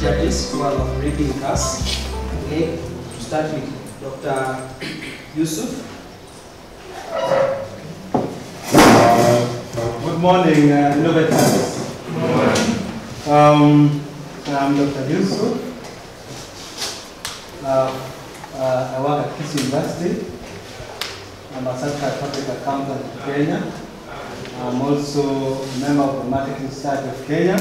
judges who are operating cars. Okay, to start with Dr. Yussuf. Good morning, innovators. Good morning. I'm Dr. Yussuf. I work at Kisi University. I'm a certified public accountant in Kenya. I'm also a member of the Marketing Society of Kenya.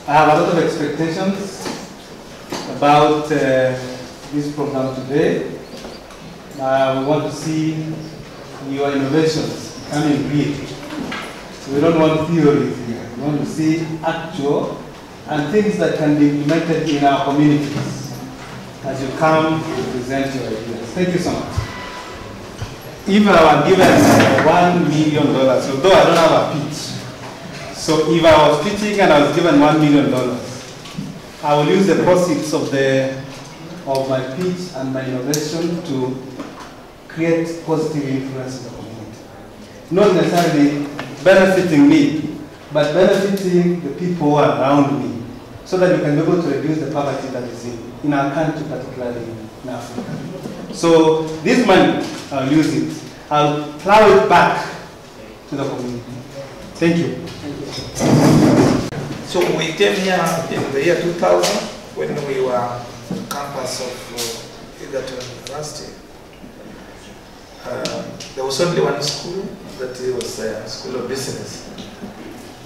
I have a lot of expectations about this program today. We want to see your innovations coming real. So we don't want theories here. We want to see actual and things that can be implemented in our communities as you come to present your ideas. Thank you so much. If I were given $1 million, although I don't have a pitch, so if I was pitching and I was given $1 million, I will use the proceeds of my pitch and my innovation to create positive influence in the community. Not necessarily benefiting me, but benefiting the people who are around me, so that we can be able to reduce the poverty that is in our country, particularly in Africa. So this money, I'll use it. I'll plow it back to the community. Thank you. Thank you. So we came here in the year 2000 when we were on the campus of Incubating University. There was only one school, that it was a school of business.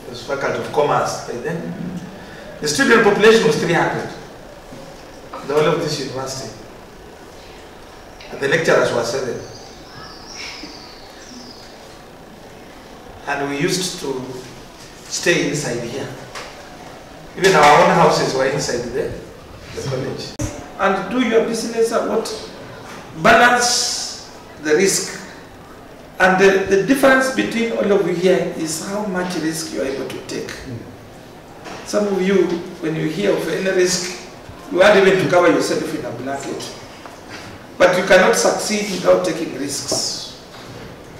It was faculty of commerce by then. The student population was 300, the whole of this university. And the lecturers were 7. And we used to stay inside here. Even our own houses were inside there, the college. And do your business at what? Balance the risk. And the difference between all of you here is how much risk you are able to take. Some of you, when you hear of any risk, you want even to cover yourself in a blanket. But you cannot succeed without taking risks.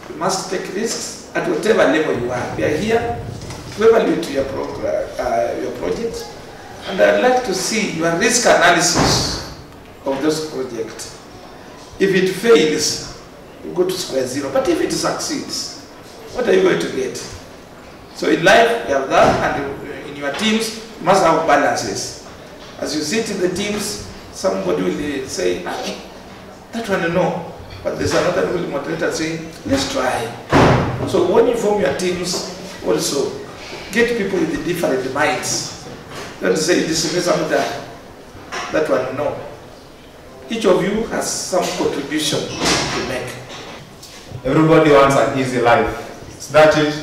You must take risks at whatever level you are. We are here to evaluate your project. And I'd like to see your risk analysis of those projects. If it fails, you go to square zero. But if it succeeds, what are you going to get? So in life, you have that, and in your teams, you must have balances. As you sit in the teams, somebody will say, that one no. But there's another who will moderate and say, let's try. So when you form your teams, also get people with the different minds. Don't say this is that one, no. Each of you has some contribution to make. Everybody wants an easy life. Is that it?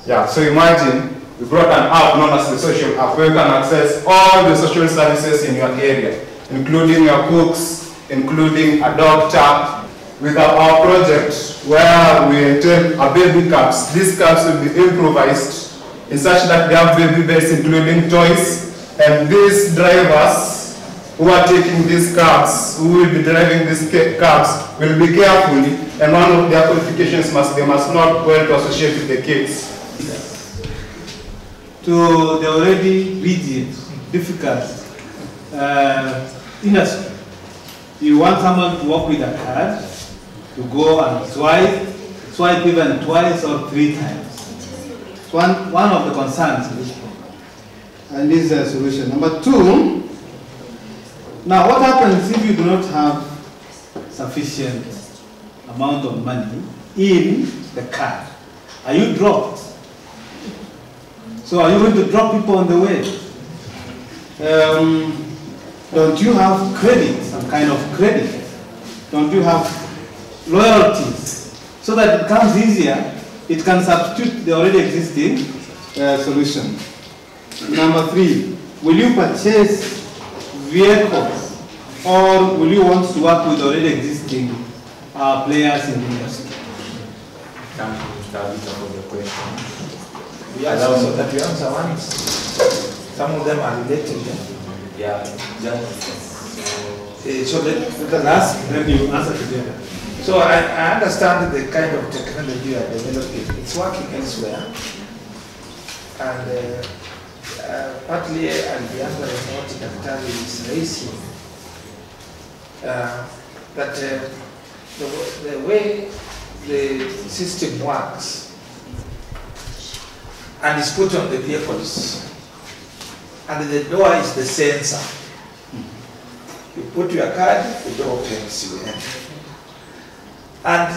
Yeah, so imagine we brought an app known as the social app where you can access all the social services in your area, including your cooks, including a doctor. With our project where we entail a baby cabs, these cabs will be improvised in such that they have baby beds including toys, and these drivers who are taking these cabs, who will be driving these cabs, will be carefully, and one of their qualifications they must not well to associate with the kids. To the already rigid, difficult industry, you want someone to work with a card, to go and swipe even twice or 3 times. It's one of the concerns in this program. And this is a solution. Number 2, now what happens if you do not have sufficient amount of money in the card? Are you dropped? So are you going to drop people on the way? Don't you have credit, some kind of credit? Don't you have loyalties, so that it becomes easier, it can substitute the already existing solution. Number 3, will you purchase vehicles, or will you want to work with already existing players in the industry? Thank you, for the question. We ask also that you answer once. Some of them are related. Yeah, just so let us ask, then you answer together. So I understand the kind of technology you are developing. It's working elsewhere. And partly I'll be answering what Daktari is raising, that the way the system works and is put on the vehicles, and the door is the sensor. You put your card, the door opens, you enter. And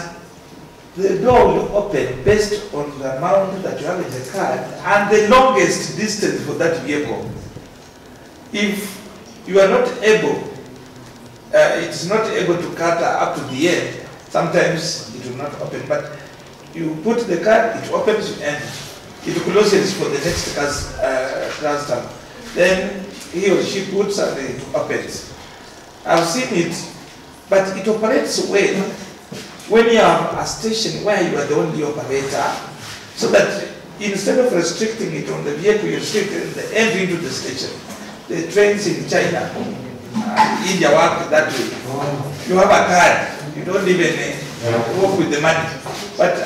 the door will open based on the amount that you have in the card and the longest distance for that vehicle. If you are not able, it is not able to cut up to the end, sometimes it will not open. But you put the card, it opens, you enter. It closes for the next customer. Then he or she puts and it opens. I've seen it, but it operates well when you have a station where you are the only operator, so that instead of restricting it on the vehicle, you restrict the entry into the station. The trains in China, India work that way. You have a card, you don't even work with the money. But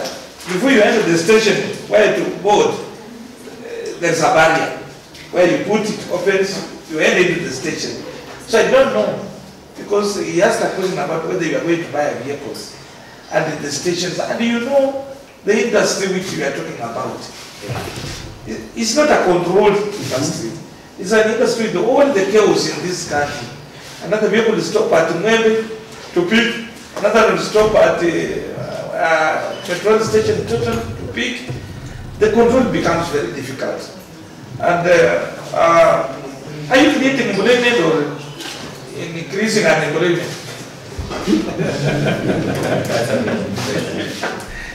before you enter the station where to board, there's a barrier where you put it, opens, you enter into the station. So I don't know, because he asked a question about whether you are going to buy vehicles and the stations, and you know the industry which we are talking about. It's not a controlled industry. It's an industry with all the chaos in this country. Another vehicle will stop at Mwembe to pick, another will stop at the petrol station to pick. The control becomes very difficult. And are you creating employment or increasing unemployment?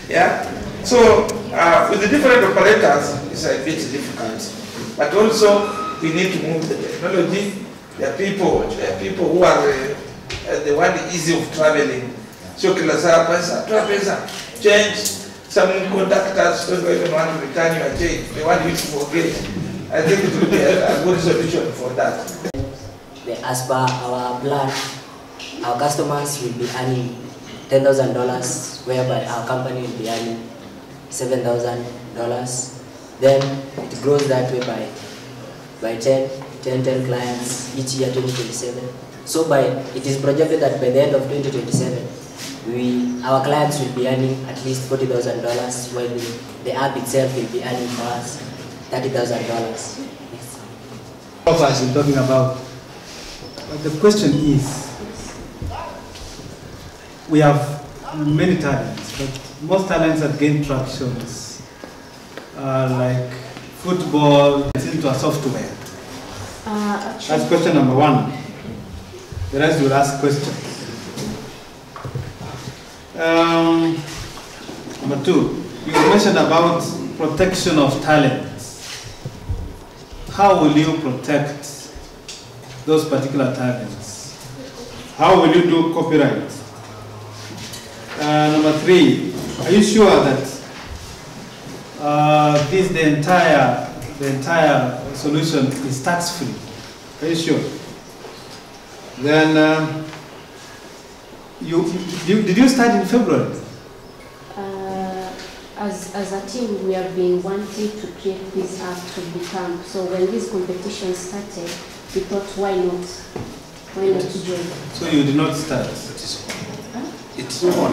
Yeah. So with the different operators, it's a bit difficult. But also we need to move the technology. There are people who are the one easy of traveling. So change. Some conductors don't even want to return your change. They want you to forget. I think it will be a good solution for that. As per our plan, our customers will be earning $10,000, whereby our company will be earning $7,000. Then it grows that way by 10 clients each year, 2027. So it is projected that by the end of 2027, our clients will be earning at least $40,000, while the app itself will be earning for us $30,000. Yes. Offers you're talking about. But the question is, we have many talents, but most talents that gain traction are like football, it's into a software. That's question number one. The rest will ask questions. Number two, you mentioned about protection of talents. How will you protect those particular talents? How will you do copyright? Number three, are you sure that the entire solution is tax-free? Are you sure? Then did you start in February? As a team, we have been wanting to create this app to become. So when this competition started, we thought, why not? Why not to join? So you did not start? It's on.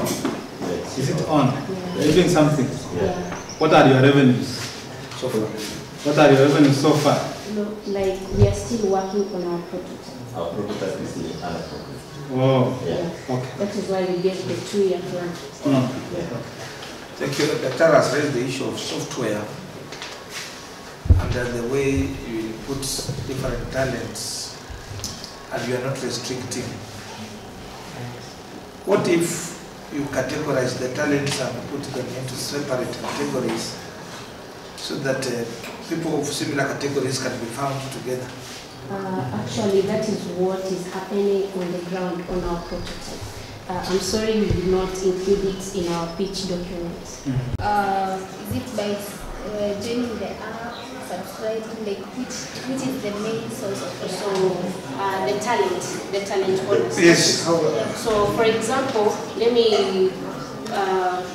Is it on? Yeah. Are you doing something? Yeah. What are your revenues So far. What are your revenues so far? No, like we are still working on our prototype. Our prototype is in Alaska. Oh, Yeah. okay. That is why we get the 2-year plan. Yeah. Thank you. Dr. has raised the issue of software and the way you put different talents and you are not restricting. What if you categorize the talents and put them into separate categories so that people of similar categories can be found together? Actually, that is what is happening on the ground on our prototype. I'm sorry we did not include it in our pitch document. Is it by joining the app, subscribing, like which is the main source of The talent owners. Yes. So, for example, let me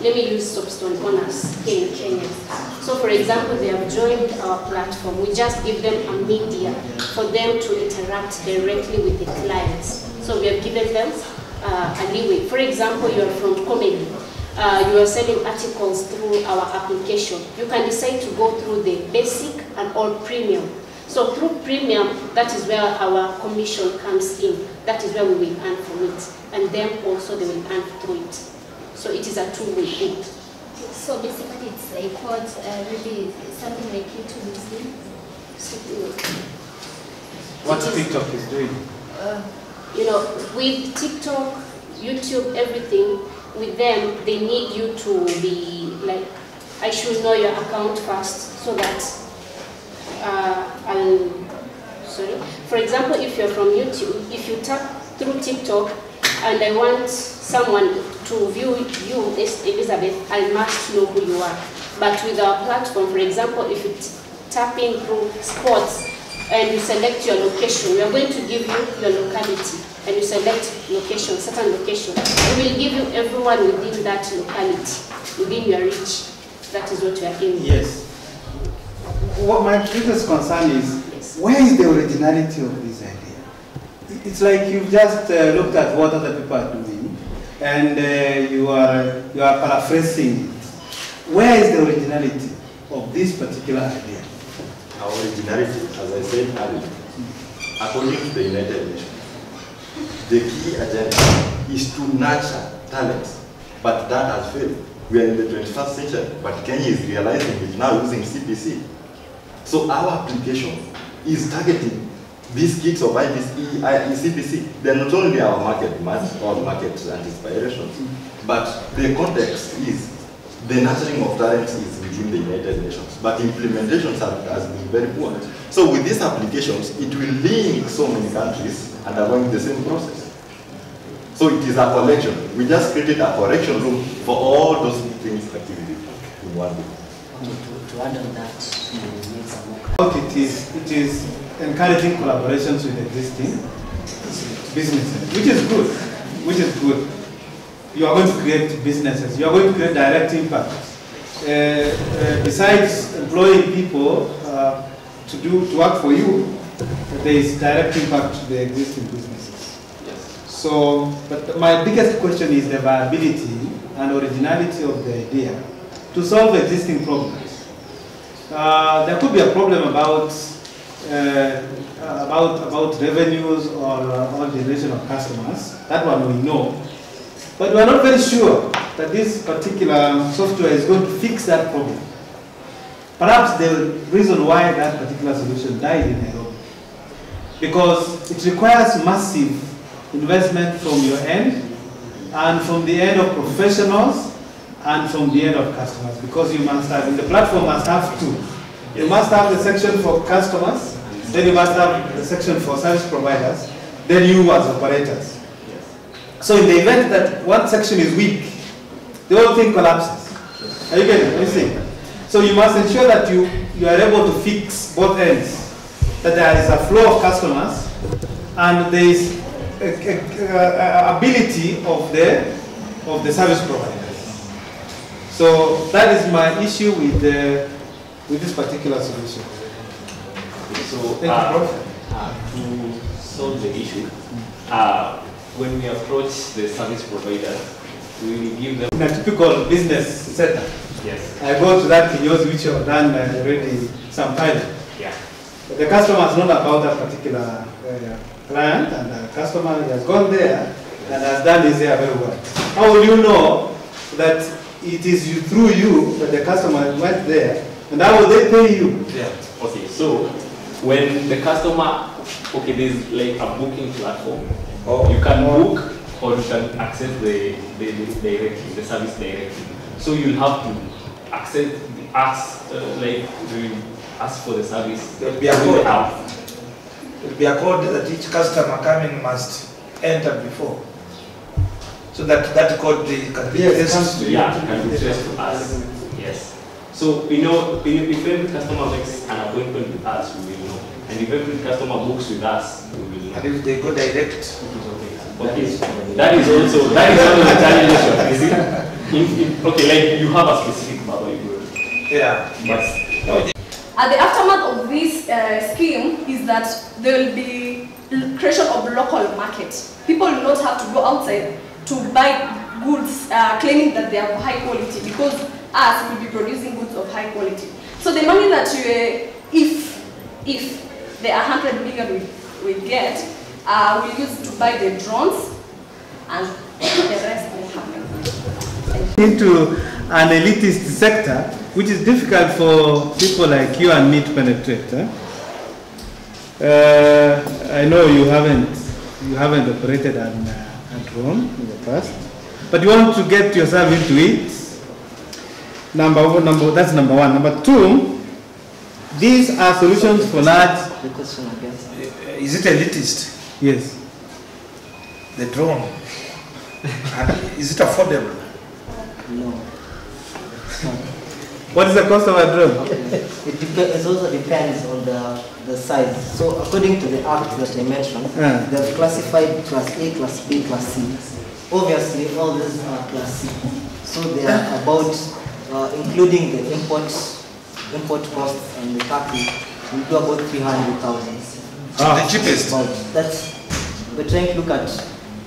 use soapstone owners here in Kenya. So for example, they have joined our platform. We just give them a media for them to interact directly with the clients. So we have given them a leeway. For example, you are from comedy. You are selling articles through our application. You can decide to go through the basic and or premium. So through premium, that is where our commission comes in. That is where we will earn from it. And them also they will earn through it. So it is a two-way thing. So basically it's like what really something like YouTube is doing? What TikTok is doing? You know, with TikTok, YouTube, everything, with them, they need you to be like, I should know your account first so that for example, if you're from YouTube, if you tap through TikTok and I want someone to view you, Elizabeth, I must know who you are. But with our platform, for example, if you tap in through sports and you select your location, we are going to give you your locality and you select location, certain location. We will give you everyone within that locality, within your reach. That is what we are aiming. Yes. What my biggest concern is, where is the originality of this idea? It's like you've just looked at what other people are doing, and you are paraphrasing it. Where is the originality of this particular idea? Our originality, as I said earlier, according to the United Nations, the key agenda is to nurture talents, but that has failed. We are in the 21st century, but Kenya is realizing it now using CPC. So our application is targeting these kids of CPC. They are not only our market demands or market aspirations, but the context is the nurturing of talents is within the United Nations, but implementations has been very poor. So with these applications, it will link so many countries undergoing the same process. So it is a collection. We just created a correction room for all those things activities in one day. To add on that, we need some more. It is encouraging collaborations with existing businesses, which is good. Which is good. You are going to create businesses. You are going to create direct impact. Besides employing people to work for you, there is direct impact to the existing businesses. Yes. So, but my biggest question is the viability and originality of the idea to solve existing problems. There could be a problem about revenues or generation of customers. That one we know. But we are not very sure that this particular software is going to fix that problem. Perhaps the reason why that particular solution died in Nairobi, because it requires massive investment from your end and from the end of professionals and from the end of customers, because you must have, the platform must have two. You must have the section for customers, then you must have the section for service providers, then you as operators. So in the event that one section is weak, the whole thing collapses. Are you getting it? Are you seeing? So you must ensure that you are able to fix both ends, that there is a flow of customers and there is ability of the service providers. So that is my issue with this particular solution. So to solve the issue, when we approach the service provider, we will give them... In a typical business setup, yes. I go to that kiosk which you have done already some pilot. Yeah. But the customer has known about that particular client, and the customer has gone there and has done his hair very well. How will you know that it is through you that the customer went there, and how will they pay you? Yeah. Okay, so when the customer, okay, there's like a booking platform. You can book or you can access the service directly. So you'll have to ask for the service. There will be a code. There will be a code that each customer coming must enter before. So that code can be traced. Yeah, can be traced to us. Yes. So you know, if every customer makes an appointment with us, we will know. And if every customer books with us, we will know. And if they go direct, okay. That is also the challenge. You see, okay, like you have a specific barber you go. Yeah. But the aftermath of this scheme is that there will be creation of local market. People will not have to go outside to buy goods claiming that they are of high quality, because us will be producing goods of high quality. So the money that if the 100 million we get, we'll use to buy the drones, and the rest will happen. Into an elitist sector, which is difficult for people like you and me to penetrate. I know you haven't operated a drone in the past, but you want to get yourself into it. That's number one. Number two, these are solutions for large. The question again. Is it elitist? Yes. The drone. And is it affordable? No. What is the cost of a drone? It also depends on the size. So according to the act that I mentioned, they've classified class A, class B, class C. Obviously, all these are class C. So they are about, including the import costs and the taxes, we do about 300,000. The cheapest. We're trying to look at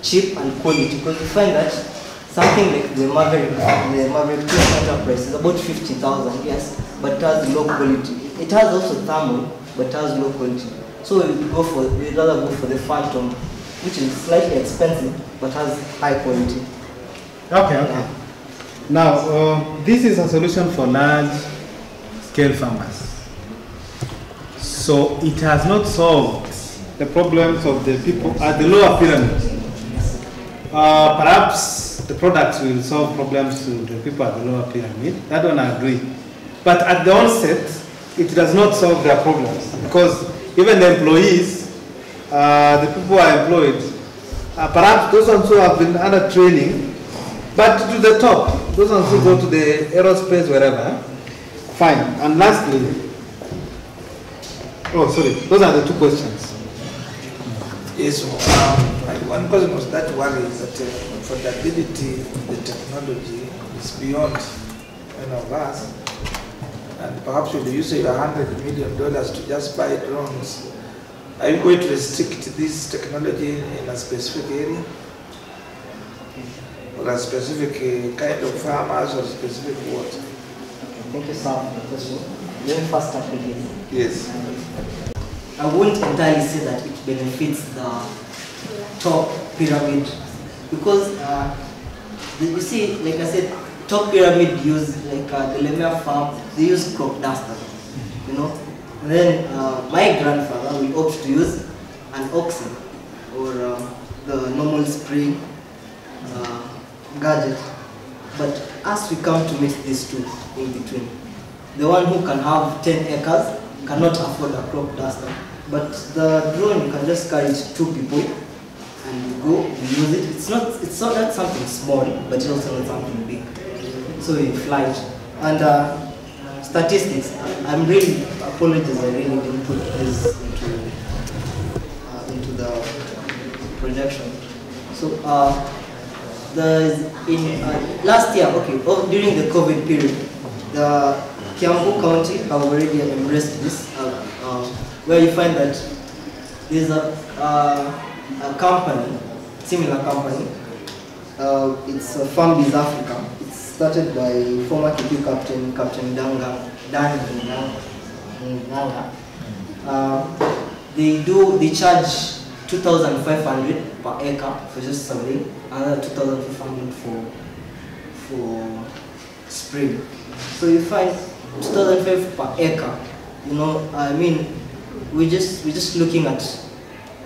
cheap and quality, because we find that something like the Maverick Enterprise is about 50,000, yes, but it has low quality. It has also thermal, but it has low quality. So we'd rather go for the Phantom, which is slightly expensive, but has high quality. Okay. Now, this is a solution for large scale farmers. So it has not solved the problems of the people at the lower pyramid. Perhaps the products will solve problems to the people at the lower pyramid. That one I agree. But at the onset, it does not solve their problems, because even the employees, the people who are employed, perhaps those ones who have been under training, but to the top, those ones who go to the aerospace, wherever, fine. And lastly, those are the two questions. Yes, one question was that worry that affordability of the technology is beyond any of us, and perhaps you'll use your $100 million to just buy drones. Are you going to restrict this technology in a specific area? Or a specific kind of farmers, or specific what? Thank you, sir, for the question. Let me first start with this. Yes. I won't entirely say that it benefits the top pyramid, because you see, like I said, top pyramid use like the Lemur farm, they use crop duster, you know. And then my grandfather will opt to use an oxen or the normal spring gadget. But as we come to mix these two in between, the one who can have 10 acres cannot afford a crop duster. But the drone, you can just carry it 2 people and you go, you use it. It's not something small, but it's also not something big. So you fly it. And statistics, I'm really, apologies, I really didn't put this into the projection. So last year, during the COVID period, the Kiambu County have already embraced this, where you find that there's a company, similar company, it's Farmbiz Africa. It's started by former KP captain, Captain Danga. They charge 2,500 per acre for just survey, another 2,500 for spring. So you find 2,500 per acre. You know, I mean, we're just looking at.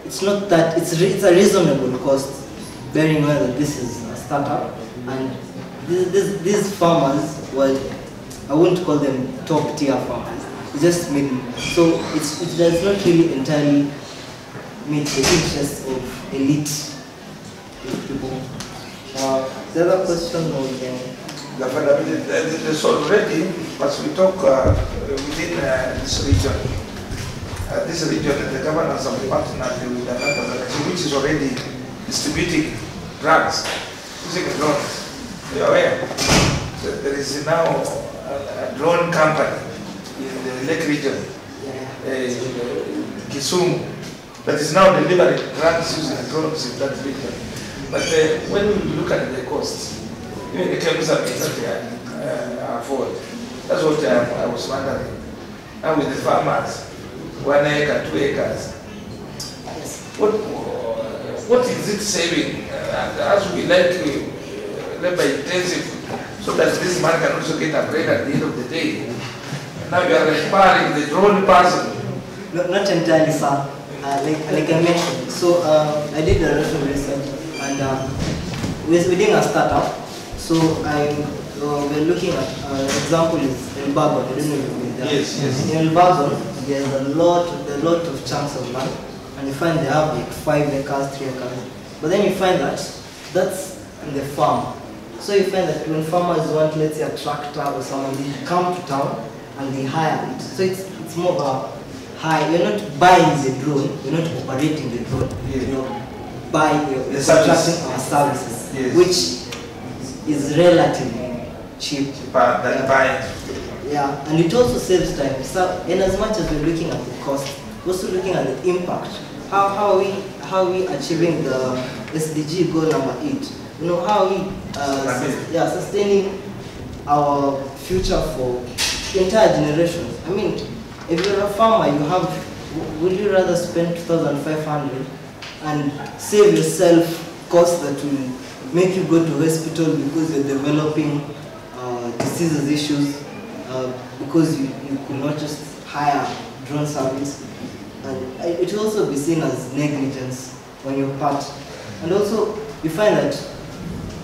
It's not that it's a reasonable cost, bearing in mind that this is a startup, and these farmers, well, I wouldn't call them top tier farmers. It's just middle. So it does not really entirely meet the interests of elite people. The other question was it's already, as we talk within this region, the governors have partnered with another organization which is already distributing drugs using drones. You are aware? So there is now drone company in the Lake region, Kisumu, that is now delivering drugs using drones in that region. But when we look at the costs, even the chemicals that they afford, that's what I was wondering. And with the farmers, 1 acre, 2 acres, what is it saving? As we like labor intensive, so that this man can also get a break at the end of the day. Now you are empowering the drone person. Not entirely, sir. Like I mentioned, so I did a lot of research, and we're doing a startup. So we're looking at example is El Bagon. I don't know if you've been there. Yes. In El Bagon, there's a lot of chunks of land, and you find they have like 5 acres, 3 acres. But then you find that that's in the farm. So you find that when farmers want, let's say, a tractor or someone, they come to town and they hire it. So it's more of a hire. You're not buying the drone, you're not operating the drone. Yes. You're buying, you're contracting our services, yes, which is relatively cheap. Cheaper than buying. Yeah, and it also saves time. So, in as much as we're looking at the cost, we're also looking at the impact. How are we achieving the SDG goal number 8? You know, how are we sustaining our future for the entire generation? I mean, if you're a farmer, would you rather spend 2,500 and save yourself costs that will make you go to hospital because you're developing diseases issues, because you could not just hire drone service? And it will also be seen as negligence on your part. And also, you find that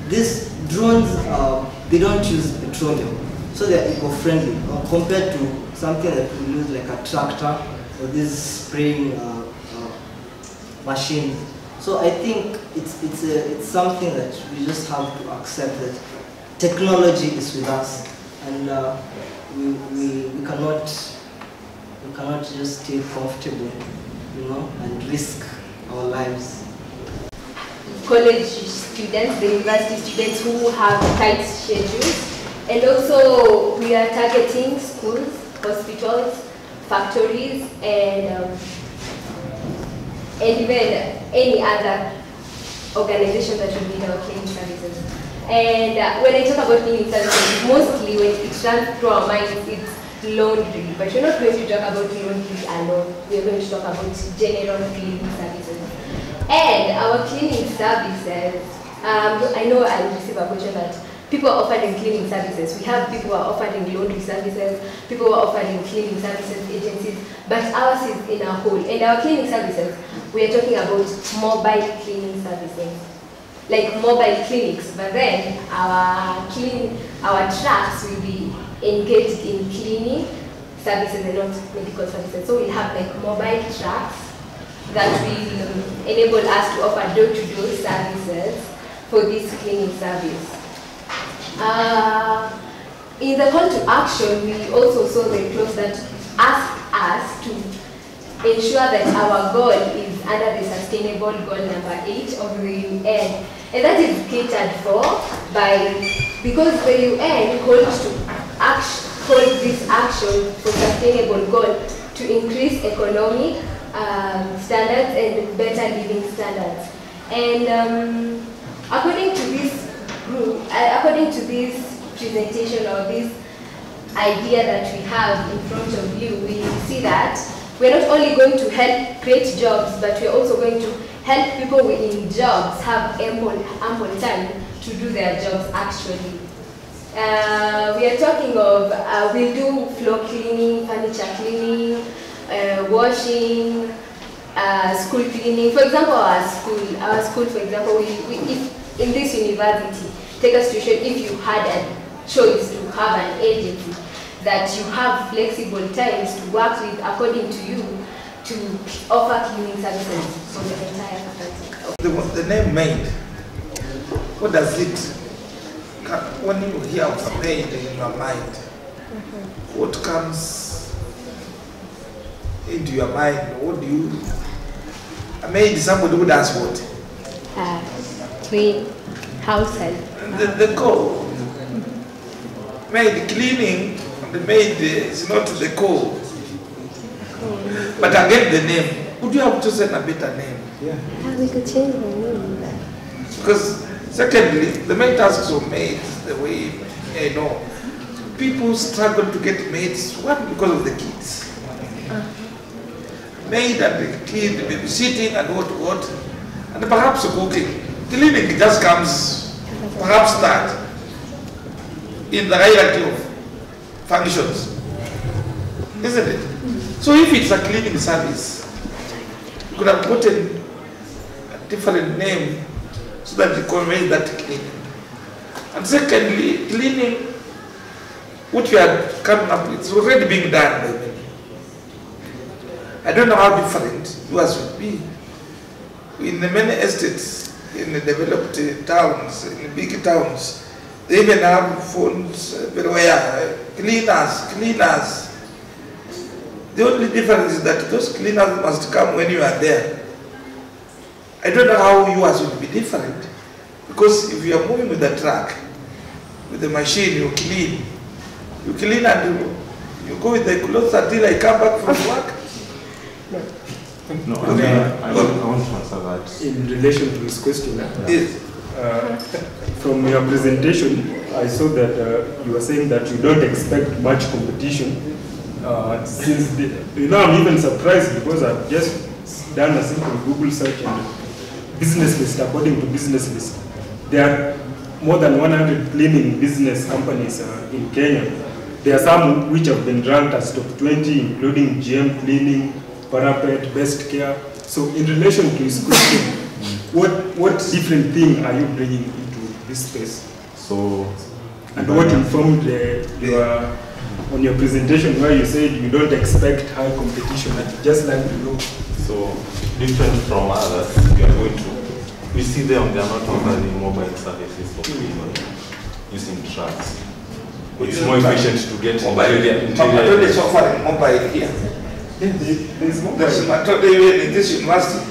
these drones, they don't use petroleum, so they're eco-friendly compared to something that we use like a tractor or these spraying machines. So I think it's something that we just have to accept, that technology is with us, and we cannot just stay comfortable, you know, and risk our lives. College students, the university students who have tight schedules, and also we are targeting schools, hospitals, factories, and even any other organization that will need our cleaning services. And when I talk about cleaning services, mostly when it runs through our minds, it's laundry. But we're not going to talk about laundry alone. We're going to talk about general cleaning services. And our cleaning services, I know I receive a question that people are offering cleaning services. We have people who are offering laundry services, people who are offering cleaning services agencies, but ours is in a whole. And our cleaning services, we are talking about mobile cleaning services, like mobile clinics. But then our trucks will be engaged in cleaning services and not medical services. So we'll have like mobile trucks that will enable us to offer door-to-door services for this cleaning service. In the call to action, we also saw the clause that asked us to ensure that our goal is under the sustainable goal number 8 of the UN. And that is catered for because the UN called this action for sustainable goal to increase economic standards and better living standards. And according to this presentation or this idea that we have in front of you, we see that we're not only going to help create jobs, but we're also going to help people in jobs have ample time to do their jobs actually. We are talking of, we'll do floor cleaning, furniture cleaning, washing, school cleaning. For example, our school, for example, if in this university, take a situation, if you had a choice to have an agency that you have flexible times to work with according to you to offer cleaning services for the entire faculty. The name maid, what does it, when you hear of a maid in your mind, what comes into your mind? What do you, a maid is somebody who does what? Clean house help. The goal. Maid cleaning, The maid is not the core. But again, the name. Would you have chosen a better name? Yeah, we could change the name. Because secondly, the main tasks of maids, the way I know, people struggle to get maids, one, because of the kids. Maid and the kid, babysitting and what, and perhaps cooking. Cleaning just comes, perhaps that, in the hierarchy of functions, isn't it? So if it's a cleaning service, you could have gotten a different name so that you convey that cleaning. And secondly, cleaning, what you are coming up with, is already being done by many. I don't know how different yours would be. In the many estates, in the developed towns, in the big towns, they even have phones everywhere, cleaners. The only difference is that those cleaners must come when you are there. I don't know how yours would be different, because if you are moving with a truck, with the machine, you clean and you go with the clothes until I come back from work. No, I want to answer that. In relation to his question, yes. From your presentation, I saw that you were saying that you don't expect much competition. Since I'm even surprised because I've just done a simple Google search and business list, according to business list, there are more than 100 cleaning business companies in Kenya. There are some which have been ranked as top 20, including GM Cleaning, Parapet, Best Care. So in relation to his question, what different thing are you bringing into this space? So, and what informed on your presentation where you said you don't expect high competition, I'd just like to know. So, different from others, we see them, they are not offering mobile services for cleaning using trucks. It's more efficient to get interior. Motari is offering mobile here. There's mobile. There's Motari in this university.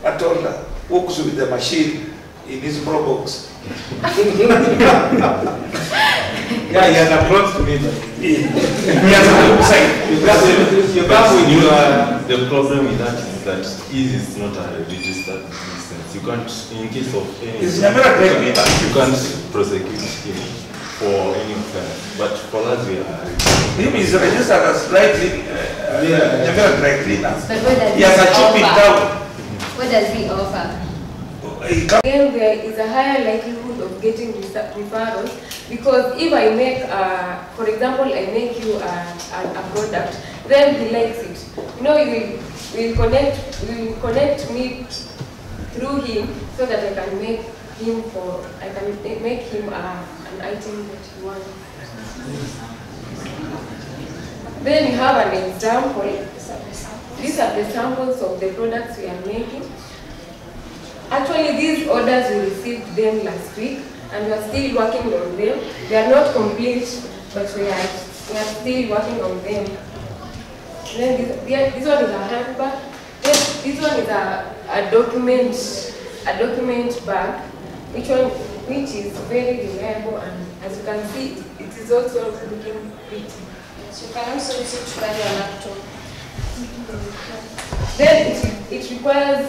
Matola works with the machine in his Probox. Yeah, he has approached me. He has a website. The problem with that is that ease is not a registered business. You can't, in case of any, you can't prosecute him for any offense. But for us, we are. Him is registered as dry cleaning. Dry cleaner. But what does he has a chip in town. What does he offer? Again, there is a higher likelihood of getting referrals because if I make, for example, I make you a product, then he likes it. You know, you will connect me through him so that I can make him an item that you want. Then you have an example. These are the samples of the products we are making. Actually, these orders, we received them last week, and we are still working on them. They are not complete, but we are still working on them. Then this one is a handbag. This one is a document bag, which is very reliable, and as you can see, it is also looking pretty. So you can also use it to buy your laptop. Then it requires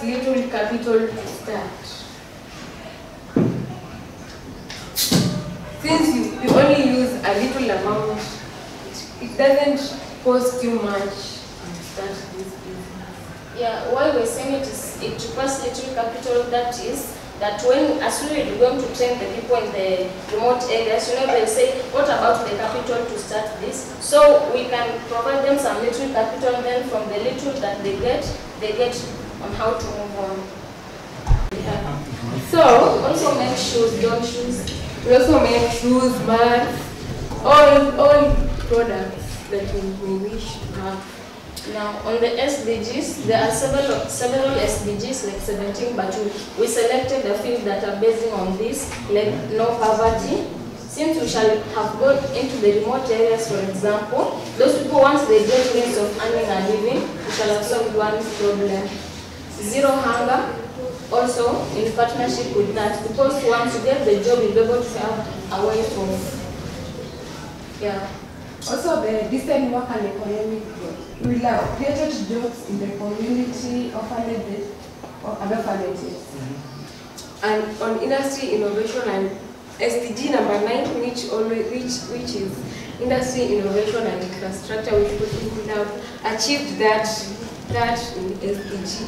little capital to start. Since you only use a little amount, it doesn't cost you much to start this business. Yeah, why we're saying it requires little capital, that is, that as soon as you're going to train the people in the remote areas, they'll say, what about the capital to start this? So we can provide them some little capital, and then from the little that they get on how to move on. Yeah. So we also make shoes, dog shoes. We also make shoes, bags, all products that we wish to have. Now, on the SDGs, there are several SDGs, like 17, but we selected the fields that are based on this, like no poverty. Since we shall have gone into the remote areas, for example, those people, once they get means of earning a living, we shall have solved one problem. Zero hunger, also in partnership with that, because once you get the job, you'll be able to have a way of, yeah. Also, the decent work and economic growth. We have created jobs in the community, orphanages, and orphanages. And on industry innovation and SDG number 9, which is industry innovation and infrastructure, which we have achieved that in SDG.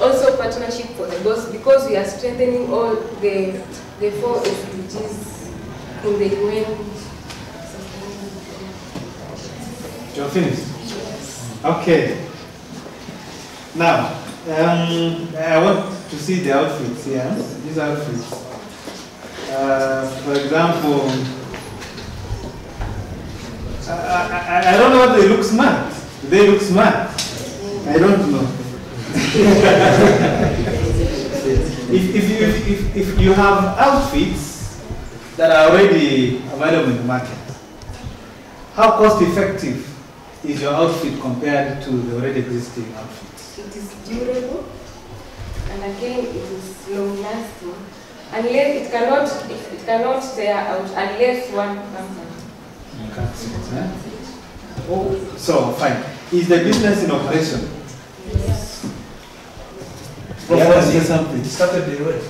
Also partnership for the goals, because we are strengthening all the 4 SDGs in the UN. You're finished? Yes. Okay. Now, I want to see the outfits here. These outfits. For example, I don't know if they look smart. Do they look smart? I don't know. if you have outfits that are already available in the market, how cost effective is your outfit compared to the already existing outfits? It is durable, and again it is long lasting. Unless it cannot tear out unless one comes out. Oh, so fine. Is the business in operation? Yes. Yeah, something. It started the way.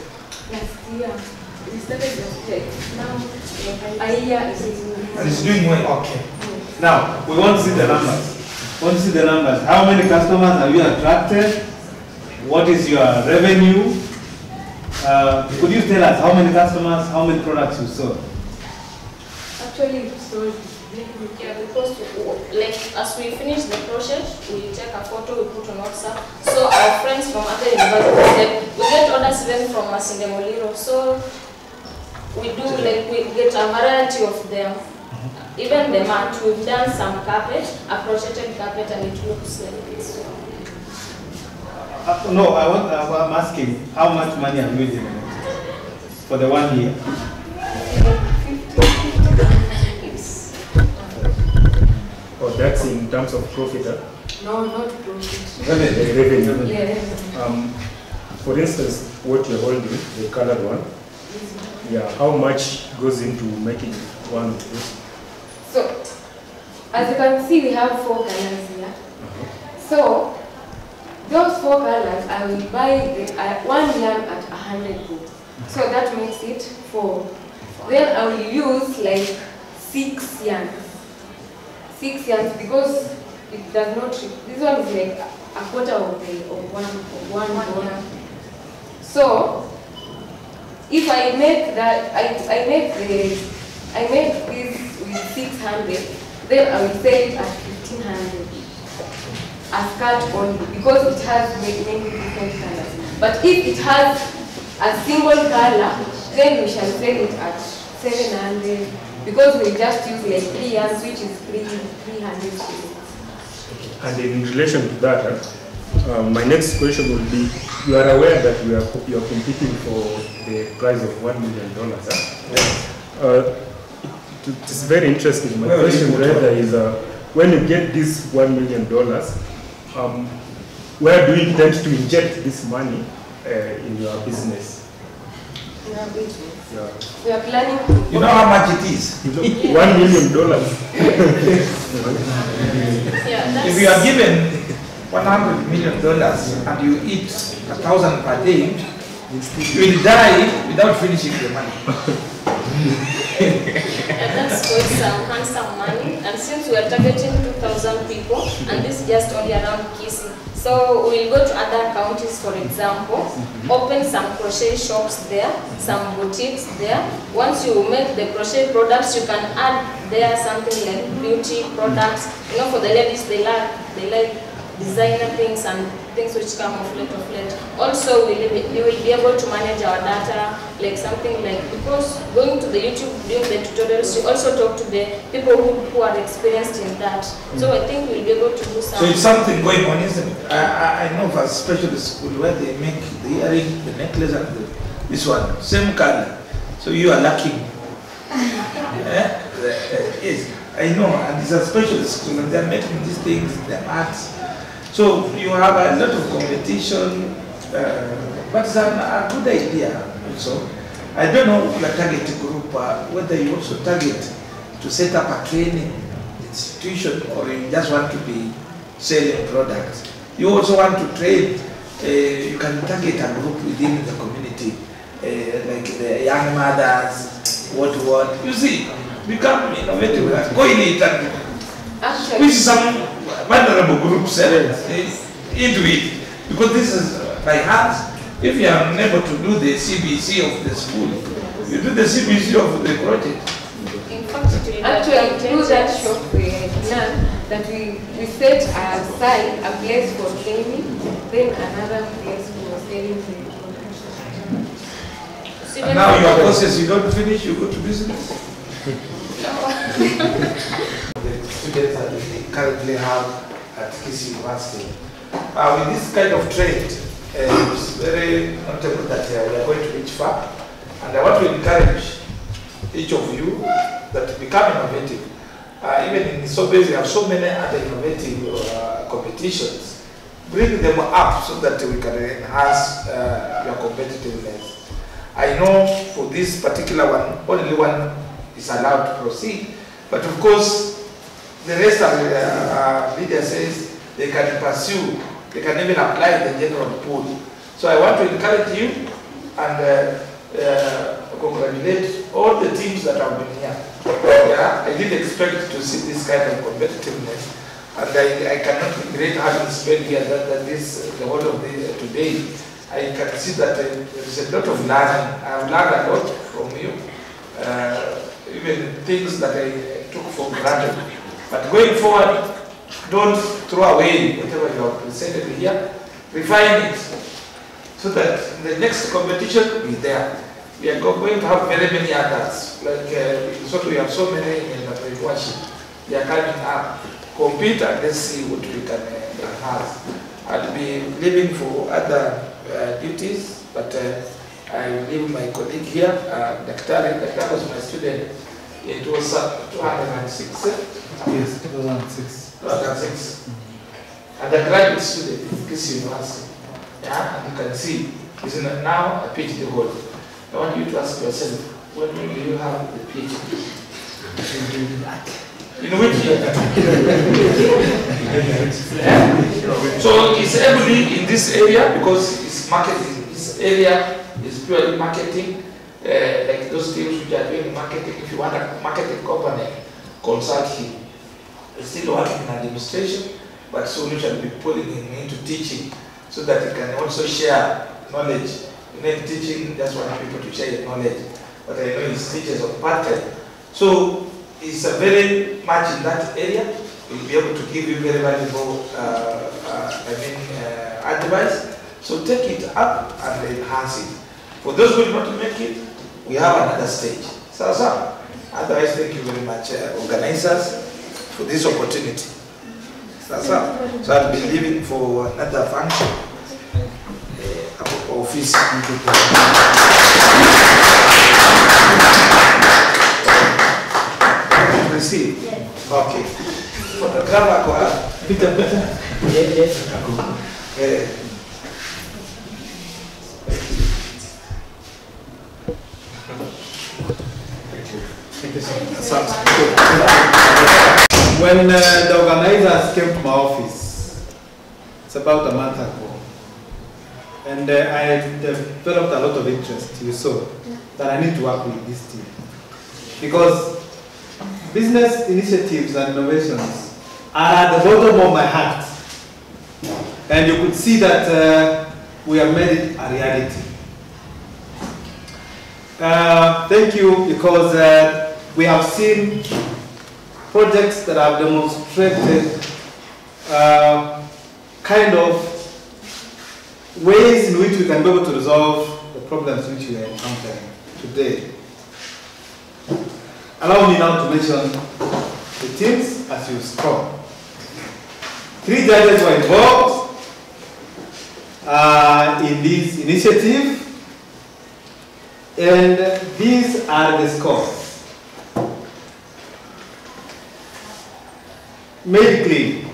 Last year. We started last year. Now a year is in. And it's doing well. Okay. Now we want to see the numbers. We want to see the numbers. How many customers have you attracted? What is your revenue? Could you tell us how many customers, how many products you sold? Actually, sold. Yeah, because like as we finish the project, we take a photo, we put on WhatsApp. So our friends from other universities, we get orders even from Masinde Moliro. So we do we get a variety of them. Even the mat, we've done some carpet, a crocheted carpet, and it looks like this. No, I'm asking, how much money have you generated for the 1 year? Oh, that's in terms of profit, huh? No, not profit. Revenue. Yeah. For instance, what you're holding, the colored one, yeah, how much goes into making one of those? So, as you can see, we have 4 colors here. So, those 4 colors, I will buy 1 yarn at 100 bob. So that makes it 4. Then I will use like 6 yarns. 6 yarns because it does not. This one is like a quarter of one dollar. So if I make that, I make this with 600, then I will sell it at 1500. A skirt only because it has many different colors. But if it has a single color, then we shall sell it at 700 because we just use like 3 yarns, which is 300 shillings. And in relation to that, my next question will be: you are aware that you are competing for the prize of $1 million. Huh? It is very interesting. My question rather is: when you get this $1 million, where do you intend to inject this money in your business? In our business? Yeah. We are planning. You know how much it is? $1 million. Yeah, if you are given $100 million and you eat 1,000 per day, you will die without finishing the money. And that's quite some handsome money. And since we are targeting 2,000 people, and this is just only around Kisii, so we'll go to other counties, for example, open some crochet shops there, some boutiques there. Once you make the crochet products, you can add there something like beauty products. You know, for the ladies, they like designer things and things which come off late. Also, we will be able to manage our data, like something like, because going to the YouTube, doing the tutorials, you also talk to the people who are experienced in that. So I think we'll be able to do something. So it's something going on, isn't it? I know of a specialist school where they make the earring, the necklace, and this one, same color. So you are lucky. Yes, I know, and it's a specialist school, and they're making these things, they're arts. So you have a lot of competition, But it's a good idea also. I don't know your target group, whether you also target to set up a training institution or you just want to be selling products. You also want to trade, you can target a group within the community, like the young mothers, what. You see, become innovative, go in it and push some vulnerable groups into it. Because this is by heart. If you are unable to do the CBC of the school, you do the CBC of the project. Actually, through that shop we learned that we set aside a place for training, then another place for selling the products. And now your process, you don't finish, you go to business? The students that we currently have at KC University, with this kind of trade, it's very notable that we are going to reach far. And I want to encourage each of you that to become innovative. Even in Sobase, we have so many other innovative competitions. Bring them up so that we can enhance your competitiveness. I know for this particular one, only one is allowed to proceed. But of course, the rest of the media says they can pursue, they can even apply the general pool. So I want to encourage you and congratulate all the teams that have been here. Yeah, I didn't expect to see this kind of competitiveness, and I cannot regret having spent here the whole of today. I can see that there is a lot of learning. I have learned a lot from you, even things that I took for granted. But going forward, don't throw away whatever you have presented here. Refine it so that the next competition will be there. We are going to have very many others. Like so we have so many in the pre-worship. They are coming up. Compete and let's see what we can enhance. I'll be leaving for other duties, but I leave my colleague here, Daktari. Daktari was my student. It was 206. Yes, 2006. 2006. And a graduate student in KC University. Yeah, and you can see he's now a PhD holder. I want you to ask yourself, when do you have the PhD? In which year? So he's heavily in this area because it's marketing. This area is purely marketing. Like those teams which are doing marketing. If you want a marketing company, consult him. He's still working in administration, but soon we shall be pulling him into teaching so that he can also share knowledge. You need teaching, just want people to share your knowledge. But I know he teaches on part-time. So it's a very much in that area. We'll be able to give you very valuable advice. So take it up and enhance it. For those who do not make it, we have another stage. So, otherwise, thank you very much, organizers, for this opportunity. So I'll be leaving for another function. Office. Receive? Yes. Okay. Photographer, Peter. Yes. When the organizers came to my office, it's about a month ago, and I developed a lot of interest, you saw, that I need to work with this team. Because business initiatives and innovations are at the bottom of my heart. And you could see that we have made it a reality. Thank you, because we have seen projects that have demonstrated kind of ways in which we can be able to resolve the problems which we are encountering today. Allow me now to mention the teams as you scroll. 3 judges were involved in this initiative, and these are the scores. Medically,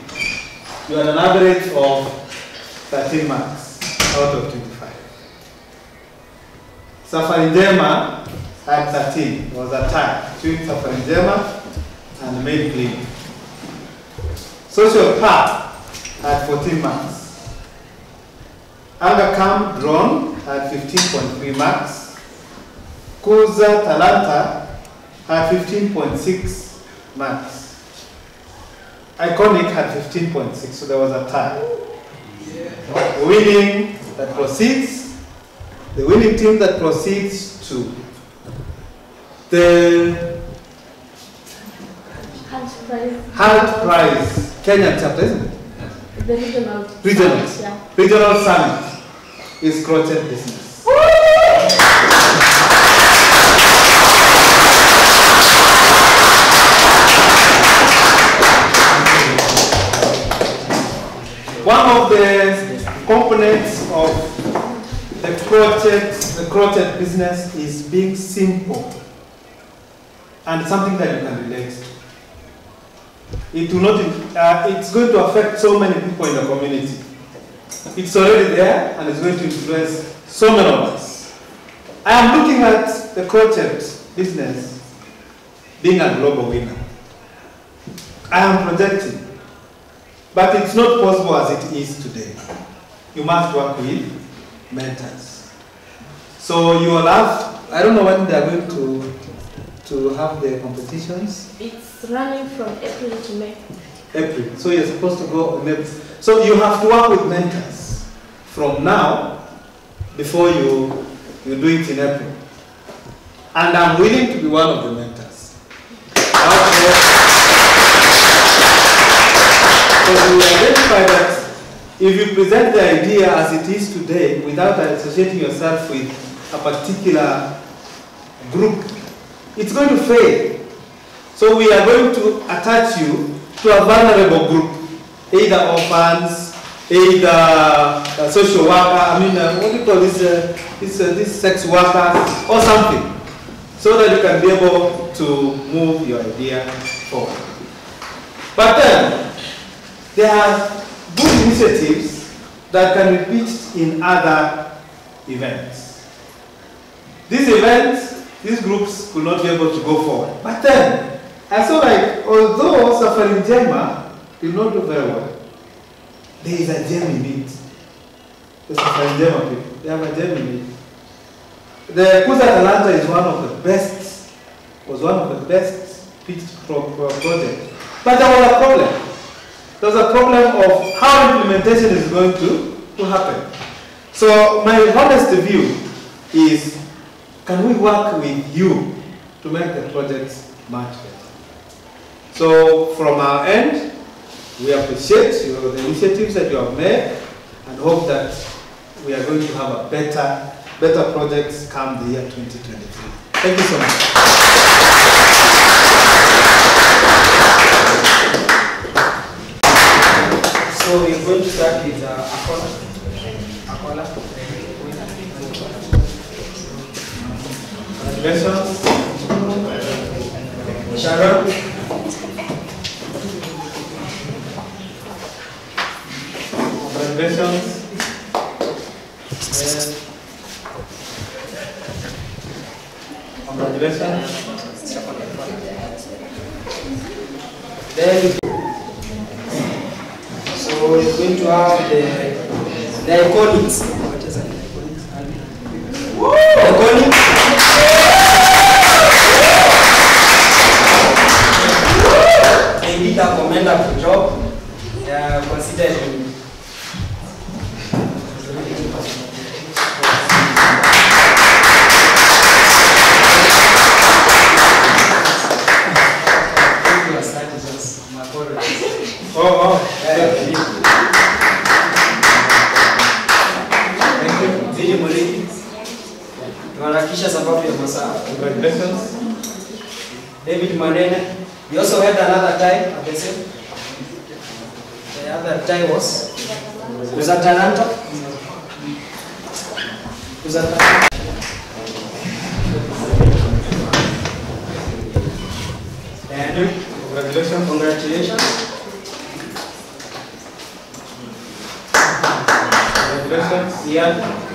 you had an average of 13 marks out of 25. Safari Njema had 13. It was a tie between Safari Njema and Maid Clean. Social Park had 14 marks. Aga Camp Drone had 15.3 marks. Kuza Talanta had 15.6 marks. Iconic had 15.6, so there was a tie. The winning that proceeds, the winning team that proceeds to the Heart Prize, Kenyan chapter, isn't it? The regional. Regional. Yeah. Regional Summit is crochet business. One of the components of the crochet business is being simple and something that you can relate to. It will not, it's going to affect so many people in the community. It's already there and it's going to influence so many of us. I am looking at the crochet business being a global winner. I am projecting, but it's not possible as it is today. You must work with mentors. So you will have, I don't know when they are going to have the competitions. It's running from April to May. April. So you're supposed to go in April. So you have to work with mentors from now before you do it in April. And I'm willing to be one of the mentors. So we identify that if you present the idea as it is today without associating yourself with a particular group, it's going to fail. So we are going to attach you to a vulnerable group, either orphans, either social worker, what do you call this sex workers or something, so that you can be able to move your idea forward. But then, there are good initiatives that can be pitched in other events. These events, these groups could not be able to go forward. But then, I saw like, although Safari Njema did not do very well, there is a gem in it. The Safari Njema people, they have a gem in it. The Kuza Talanta is one of the best, was one of the best pitched projects. But there was a problem. There was a problem of how implementation is going to happen. So my honest view is, can we work with you to make the projects much better? So from our end, we appreciate the initiatives that you have made and hope that we are going to have a better projects come the year 2023. Thank you so much. So we're going to start with Akola. Congratulations. Sharon. Congratulations. Congratulations. Then, so we're going to have the iconics. What is it? Iconics. They did a commendable job. They are considered sababu ya masaa. Congratulations. David Manene. We also had another tie at the same. The other tie was Talanta. And congratulations. Congratulations. Congratulations. Yeah.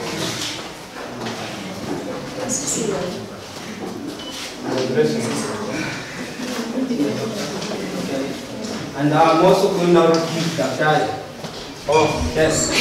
And I'm also going now to give Daktari. Oh, yes.